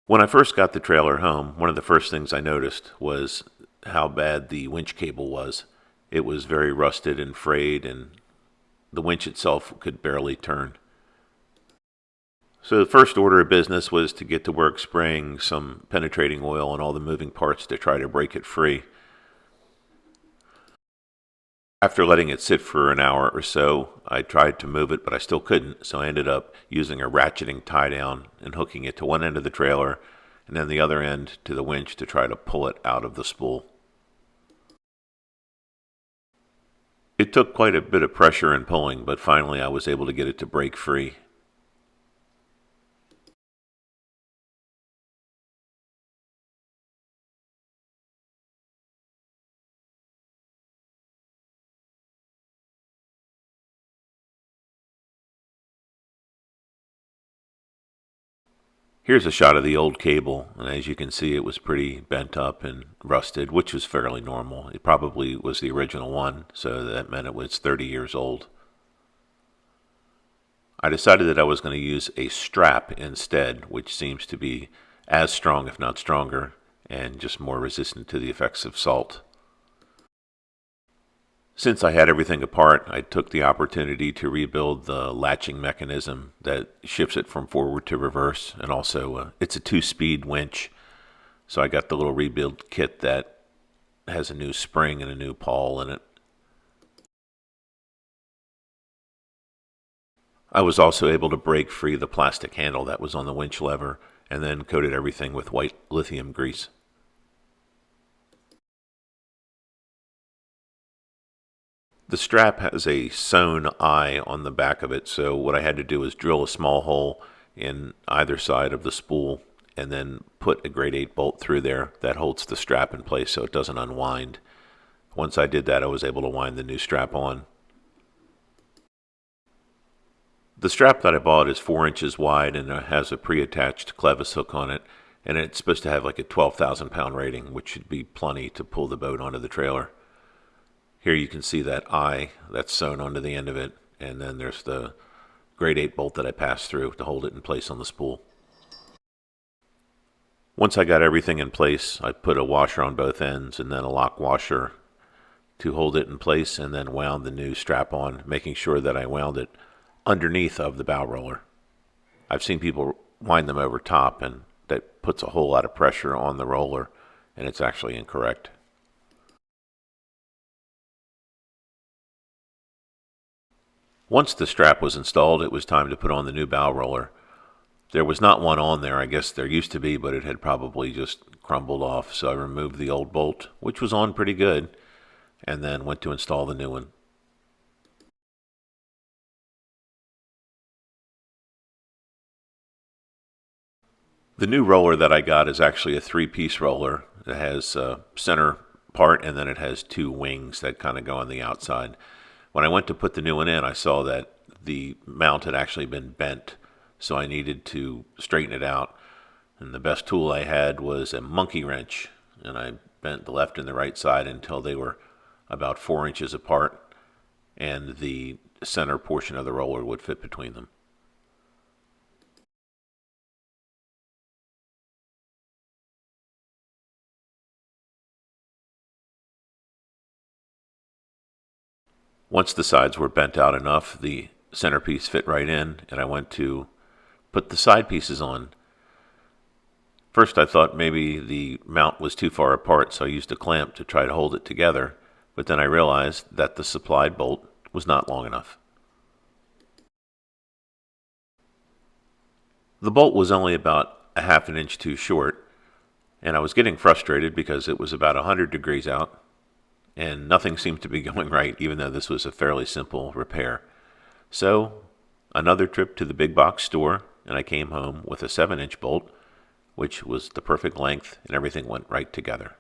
When I first got the trailer home, one of the first things I noticed was how bad the winch cable was. It was very rusted and frayed, and the winch itself could barely turn. So the first order of business was to get to work spraying some penetrating oil on all the moving parts to try to break it free. After letting it sit for an hour or so, I tried to move it, but I still couldn't, so I ended up using a ratcheting tie down and hooking it to one end of the trailer and then the other end to the winch to try to pull it out of the spool. It took quite a bit of pressure and pulling, but finally I was able to get it to break free. Here's a shot of the old cable, and as you can see, it was pretty bent up and rusted, which was fairly normal. It probably was the original one, so that meant it was 30 years old. I decided that I was going to use a strap instead, which seems to be as strong, if not stronger, and just more resistant to the effects of salt. Since I had everything apart, I took the opportunity to rebuild the latching mechanism that shifts it from forward to reverse, and also it's a two-speed winch. So I got the little rebuild kit that has a new spring and a new pawl in it. I was also able to break free the plastic handle that was on the winch lever and then coated everything with white lithium grease. The strap has a sewn eye on the back of it, so what I had to do was drill a small hole in either side of the spool and then put a grade 8 bolt through there that holds the strap in place so it doesn't unwind. Once I did that, I was able to wind the new strap on. The strap that I bought is 4 inches wide and it has a pre-attached clevis hook on it, and it's supposed to have like a 12,000 pound rating, which should be plenty to pull the boat onto the trailer. Here you can see that eye that's sewn onto the end of it, and then there's the grade 8 bolt that I passed through to hold it in place on the spool. Once I got everything in place, I put a washer on both ends and then a lock washer to hold it in place, and then wound the new strap on, making sure that I wound it underneath of the bow roller. I've seen people wind them over top, and that puts a whole lot of pressure on the roller, and it's actually incorrect. Once the strap was installed, it was time to put on the new bow roller. There was not one on there. I guess there used to be, but it had probably just crumbled off. So I removed the old bolt, which was on pretty good, and then went to install the new one. The new roller that I got is actually a three-piece roller. It has a center part, and then it has two wings that kind of go on the outside. When I went to put the new one in, I saw that the mount had actually been bent, so I needed to straighten it out. And the best tool I had was a monkey wrench, and I bent the left and the right side until they were about 4 inches apart, and the center portion of the roller would fit between them. Once the sides were bent out enough, the centerpiece fit right in, and I went to put the side pieces on. First, I thought maybe the mount was too far apart, so I used a clamp to try to hold it together, but then I realized that the supplied bolt was not long enough. The bolt was only about a half an inch too short, and I was getting frustrated because it was about 100 degrees out, and nothing seemed to be going right, even though this was a fairly simple repair. So, another trip to the big box store, and I came home with a 7-inch bolt, which was the perfect length, and everything went right together.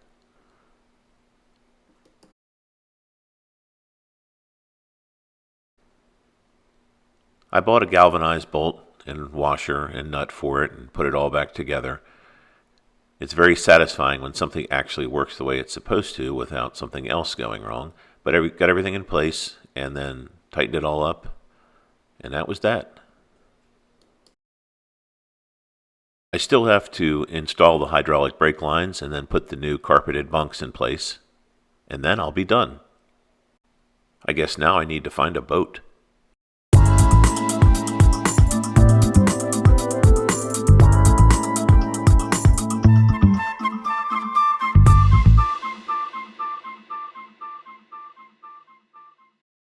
I bought a galvanized bolt and washer and nut for it and put it all back together. It's very satisfying when something actually works the way it's supposed to without something else going wrong. But I got everything in place and then tightened it all up, and that was that. I still have to install the hydraulic brake lines and then put the new carpeted bunks in place, and then I'll be done. I guess now I need to find a boat.